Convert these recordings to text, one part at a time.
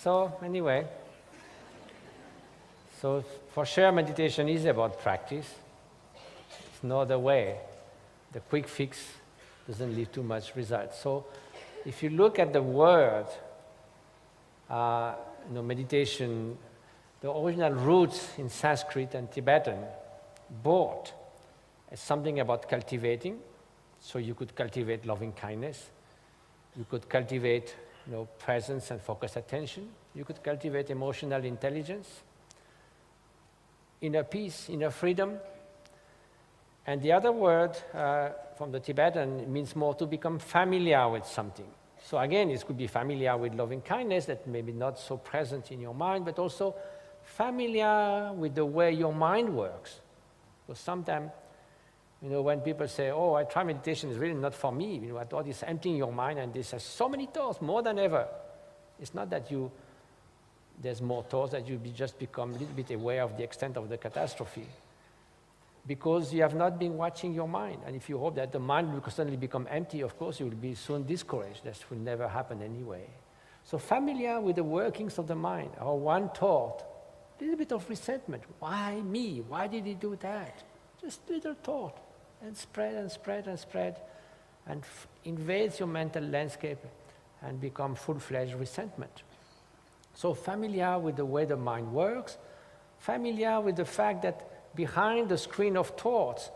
So anyway, so for sure meditation is about practice. It's no other way. The quick fix doesn't leave too much result. So if you look at the word, meditation, the original roots in Sanskrit and Tibetan, both as something about cultivating. So you could cultivate loving kindness. You could cultivate presence and focused attention. You could cultivate emotional intelligence, inner peace, inner freedom. And the other word from the Tibetan means more to become familiar with something. So again, it could be familiar with loving kindness that may be not so present in your mind, but also familiar with the way your mind works. Because sometimes, when people say, oh, I try meditation, it's really not for me. I thought it's emptying your mind and this has so many thoughts, more than ever. It's not that there's more thoughts, that you just become a little bit aware of the extent of the catastrophe. Because you have not been watching your mind. And if you hope that the mind will constantly become empty, of course you will be soon discouraged. That will never happen anyway. So familiar with the workings of the mind, or one thought, a little bit of resentment. Why me? Why did he do that? Just little thought, and spread and spread and spread, and invades your mental landscape and become full-fledged resentment. So familiar with the way the mind works, familiar with the fact that behind the screen of thoughts,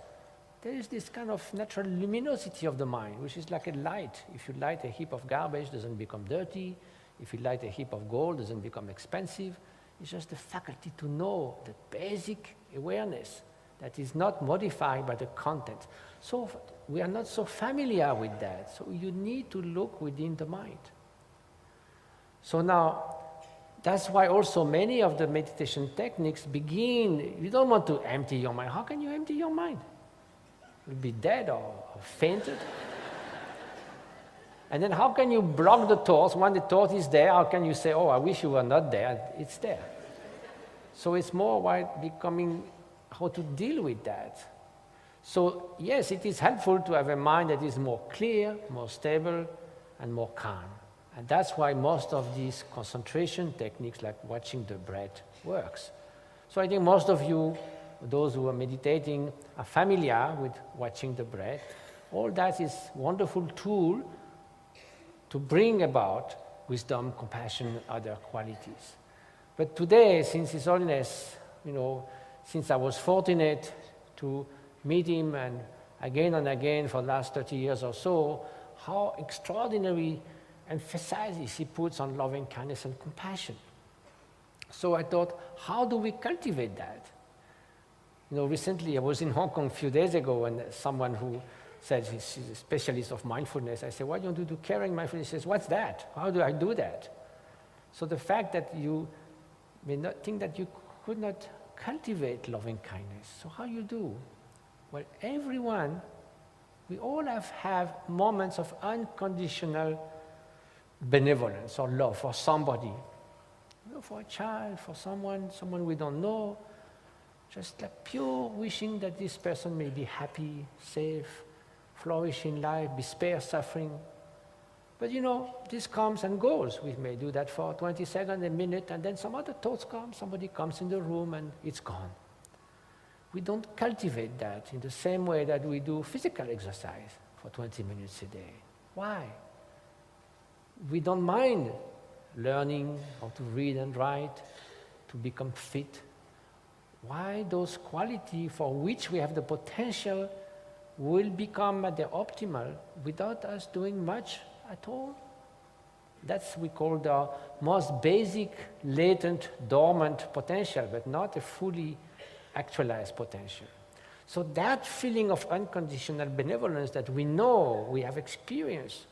there is this kind of natural luminosity of the mind, which is like a light. If you light a heap of garbage, it doesn't become dirty. If you light a heap of gold, it doesn't become expensive. It's just the faculty to know, the basic awareness that is not modified by the content. So we are not so familiar with that. So you need to look within the mind. So now, that's why also many of the meditation techniques begin, you don't want to empty your mind. How can you empty your mind? You'll be dead or fainted. And then how can you block the thoughts? When the thought is there, how can you say, oh, I wish you were not there? It's there. So it's more about becoming how to deal with that. So yes, it is helpful to have a mind that is more clear, more stable, and more calm. And that's why most of these concentration techniques, like watching the breath, works. So I think most of you, those who are meditating, are familiar with watching the breath. All that is a wonderful tool to bring about wisdom, compassion, other qualities. But today, since His Holiness, since I was fortunate to meet him and again for the last 30 years or so, how extraordinary emphasis he puts on loving kindness and compassion. So I thought, how do we cultivate that? Recently I was in Hong Kong a few days ago, and someone who said she's a specialist of mindfulness, I said, why don't you do caring mindfulness? He says, what's that? How do I do that? So the fact that you may not think that you could not cultivate loving kindness. So how you do? Well, everyone, we all have moments of unconditional benevolence or love for somebody. For a child, for someone we don't know, just like pure wishing that this person may be happy, safe, flourish in life, be spared suffering. But this comes and goes. We may do that for 20 seconds, a minute, and then some other thoughts come, somebody comes in the room and it's gone. We don't cultivate that in the same way that we do physical exercise for 20 minutes a day. Why? We don't mind learning how to read and write, to become fit. Why those qualities for which we have the potential will become at the optimal without us doing much at all? That's we call the most basic, latent, dormant potential, but not a fully actualized potential. So that feeling of unconditional benevolence that we know, we have experienced,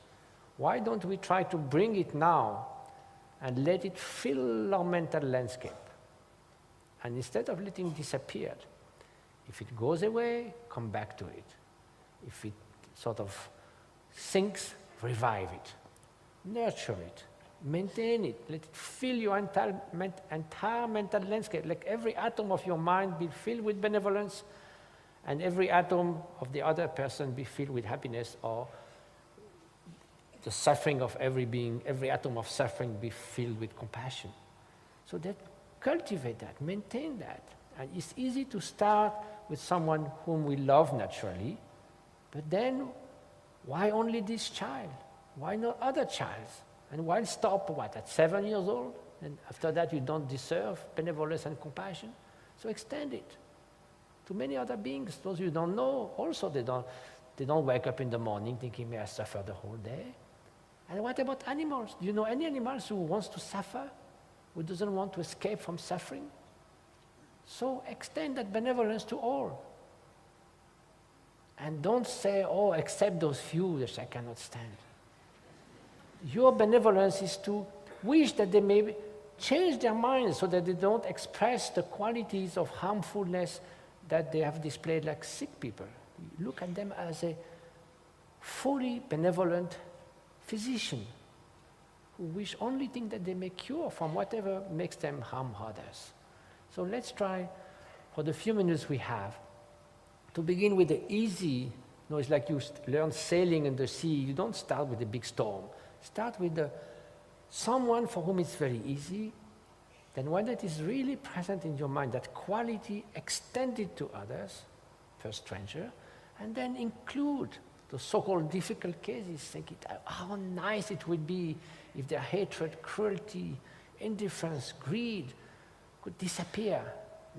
why don't we try to bring it now and let it fill our mental landscape? And instead of letting it disappear, if it goes away, come back to it. If it sort of sinks, revive it, nurture it, maintain it, let it fill your entire mental landscape. Like every atom of your mind be filled with benevolence, and every atom of the other person be filled with happiness or the suffering of every being, every atom of suffering be filled with compassion. So that cultivate that, maintain that. And it's easy to start with someone whom we love naturally, but then why only this child? Why not other child? And why stop, what, at 7 years old? And after that you don't deserve benevolence and compassion? So extend it to many other beings. Those you don't know, also they don't wake up in the morning thinking, may I suffer the whole day? And what about animals? Do you know any animals who wants to suffer? Who doesn't want to escape from suffering? So extend that benevolence to all. And don't say, oh, except those few which I cannot stand. Your benevolence is to wish that they may change their minds so that they don't express the qualities of harmfulness that they have displayed like sick people. Look at them as a fully benevolent physician who wish only thing that they may cure from whatever makes them harm others. So let's try, for the few minutes we have, to begin with the easy. It's like you learn sailing in the sea. You don't start with a big storm. Start with someone for whom it's very easy. Then when that is really present in your mind, that quality, extend it to others, first stranger, and then include the so-called difficult cases. Think how nice it would be if their hatred, cruelty, indifference, greed could disappear,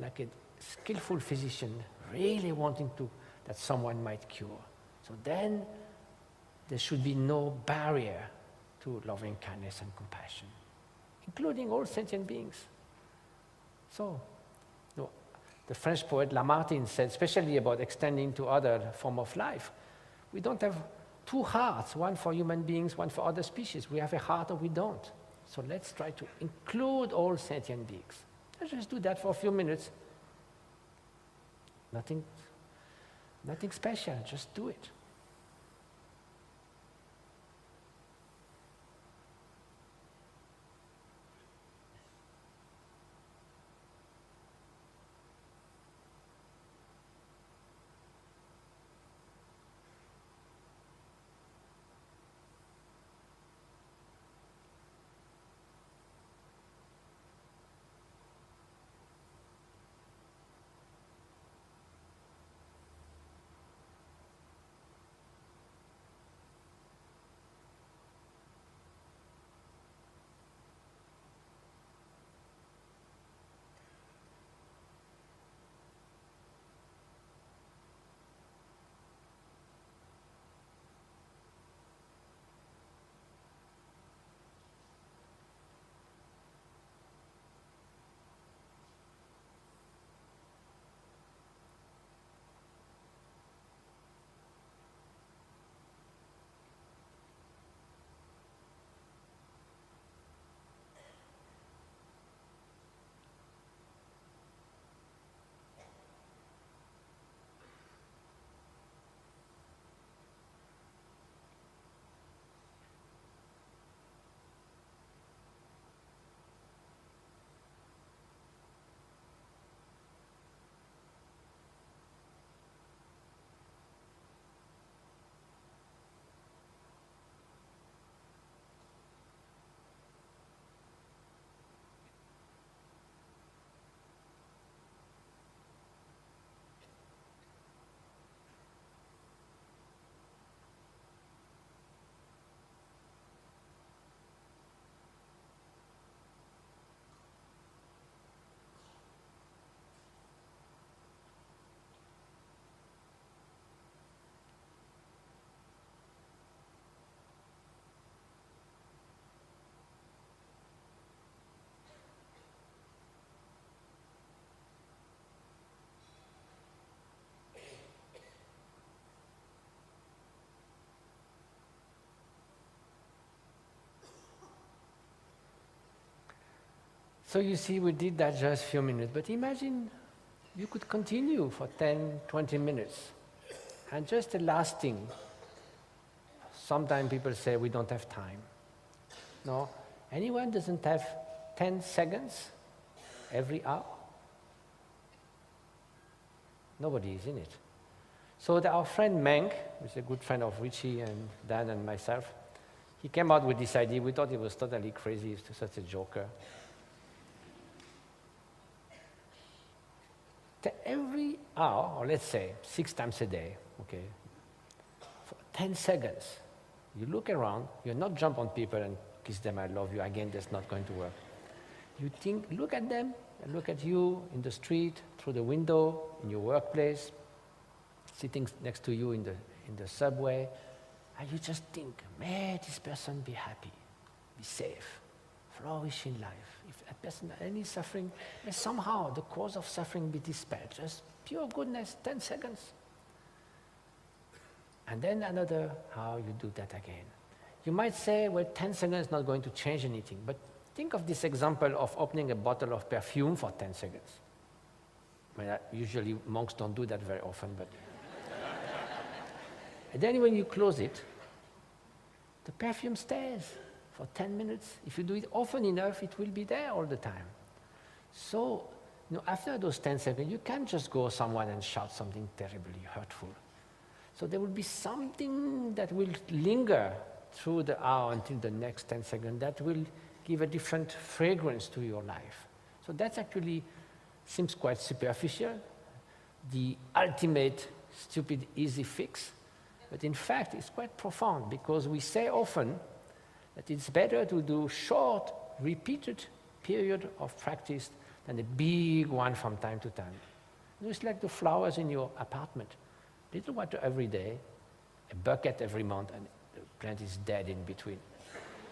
like a skillful physician really wanting that someone might cure. So then there should be no barrier to loving kindness and compassion, including all sentient beings. So, the French poet Lamartine said, especially about extending to other form of life, we don't have two hearts, one for human beings, one for other species. We have a heart or we don't. So let's try to include all sentient beings. Let's just do that for a few minutes. Nothing special, just do it. So you see, we did that just a few minutes, but imagine you could continue for 10, 20 minutes. And just the last thing, sometimes people say we don't have time. No, anyone doesn't have 10 seconds every hour? Nobody is in it. So our friend Menk, who's a good friend of Richie and Dan and myself, He came out with this idea. We thought he was totally crazy. He was such a joker. Every hour, or let's say 6 times a day, okay, for 10 seconds, you look around, you're not jump on people and kiss them, I love you. Again, that's not going to work. You think, look at them, and look at you in the street, through the window, in your workplace, sitting next to you in the subway, and you just think, may this person be happy, be safe, flourish in life. If a person has any suffering, may somehow the cause of suffering be dispelled. Just pure goodness, 10 seconds. And then another, how you do that again. You might say, well, 10 seconds is not going to change anything, but think of this example of opening a bottle of perfume for 10 seconds. I mean, usually monks don't do that very often, but... And then when you close it, the perfume stays for 10 minutes. If you do it often enough, it will be there all the time. So, after those 10 seconds, you can't just go someone and shout something terribly hurtful. So there will be something that will linger through the hour until the next 10 seconds that will give a different fragrance to your life. So that actually seems quite superficial, the ultimate stupid easy fix. But in fact, it's quite profound because we say often that it's better to do short, repeated period of practice than a big one from time to time. It's like the flowers in your apartment. Little water every day, a bucket every month, and the plant is dead in between.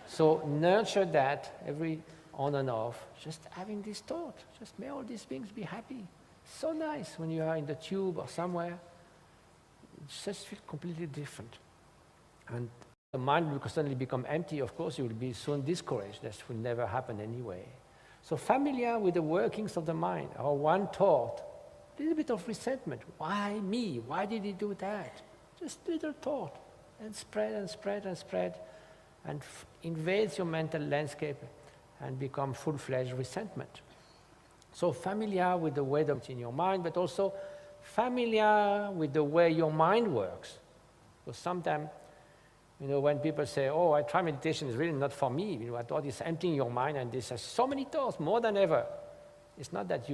So nurture that every on and off, just having this thought, just may all these beings be happy. So nice when you are in the tube or somewhere. It just feels completely different. And the mind will suddenly become empty. Of course, you will be soon discouraged. That will never happen anyway. So familiar with the workings of the mind, or one thought, a little bit of resentment. Why me? Why did he do that? Just little thought, and spread and spread and spread, and invades your mental landscape and become full-fledged resentment. So familiar with the way that's in your mind, but also familiar with the way your mind works. Because sometimes, when people say, oh, I try meditation, it's really not for me. I thought it's emptying your mind, and this has so many thoughts, more than ever. It's not that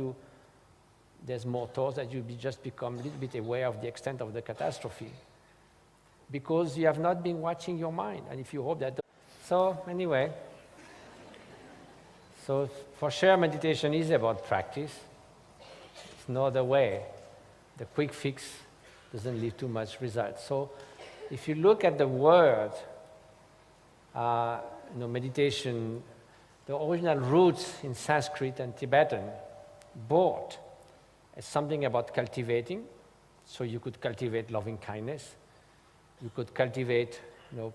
there's more thoughts, that you just become a little bit aware of the extent of the catastrophe. Because you have not been watching your mind, and if you hope that... So anyway, so for sure meditation is about practice. It's no other way. The quick fix doesn't leave too much result. So if you look at the word, meditation, the original roots in Sanskrit and Tibetan, both, is something about cultivating. So you could cultivate loving kindness. You could cultivate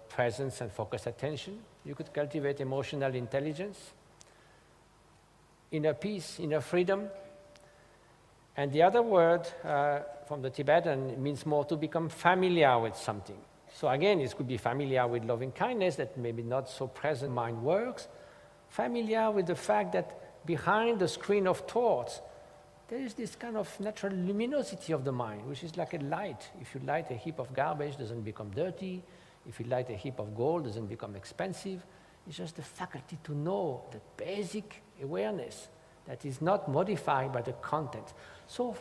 presence and focused attention. You could cultivate emotional intelligence, inner peace, inner freedom. And the other word from the Tibetan means more to become familiar with something. So again, it could be familiar with loving kindness that maybe not so present mind works. Familiar with the fact that behind the screen of thoughts, there is this kind of natural luminosity of the mind, which is like a light. If you light a heap of garbage, it doesn't become dirty. If you light a heap of gold, it doesn't become expensive. It's just the faculty to know, the basic awareness that is not modified by the content. So